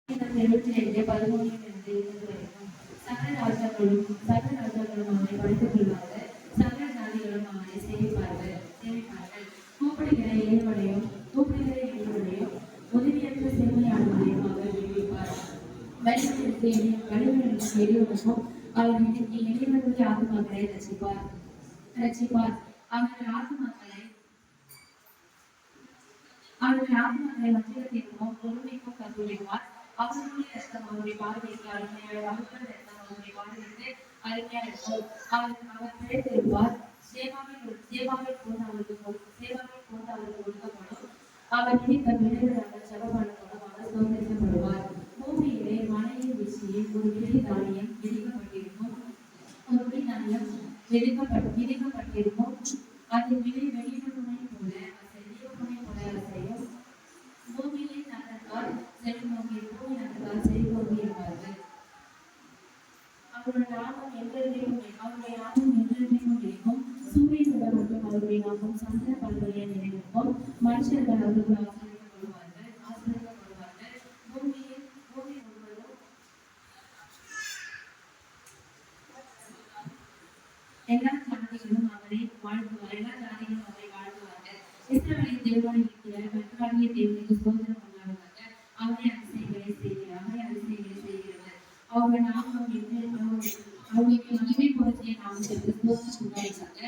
12 வரைக்கும் சகல ராஜாக்களும் அவனை படித்துக் கொள்வார்கள். சகல ஜாதிகளும் அவனை சேவிப்பார்கள். கூப்பிடுகிற ஏழைகளையும் உதவியற்ற சிறுமையானவர்களையும் அவர் விடுவிப்பார். வலிமையுள்ள எளியவனுக்கும் அவர் எளியவர்களுடைய ஆத்துமாக்களை ரட்சிப்பார். அவருடைய ஆத்மாக்களை வஞ்சகத்திற்கும் பொறுமைக்கும் கற்பிப்பார். அவர்களுடைய ரத்தம் அவருடைய பார்வைக்கு அருமையா இருக்கும். அவர் பிழைத்திருப்பார். சேவாவில் போன்று அவருக்கு ஒடுக்கப்படும். அவர் நினைத்த விடுதலாக ஜபமானப்படும். அவர் சோதரிக்கப்படுவார். பூமியிலே மழையின் வீழ்ச்சியில் ஒரு விதை தானியம் விதிக்கப்பட்டிருக்கும். அதன் விதை வெளியிடுவதை போல செய்யும். பூமியை நகர்த்தால் செழிப்போங்கி இருப்பார்கள். அவருடைய நாமம் என்றென்றைக்கும் இருக்கும். சூரியன் மற்றும் அவருடைய நாமம் சந்திர பல்வழியை நினைவிருக்கும். மனுஷர்கள் அவர்கள் ஆசிரியப்படுவார்கள். பூமி முழுவதும் எல்லா ஜாதிகளும் அவரை வாழ்த்துவார்கள். இஸ்ரவேலின் தேவனாய் இருக்கிற கர்த்தராகிய தேவனுக்கு ஸ்தோத்திரம் கொண்டாடுவாங்க. அவரே அதிசயங்களை செய்கிறவர். அவருடைய நாமம் அவர்களுக்கு மகிமை பொருந்திய நாமத்திற்கு ஸ்தோத்திரம் உண்டாயிட்டாங்க.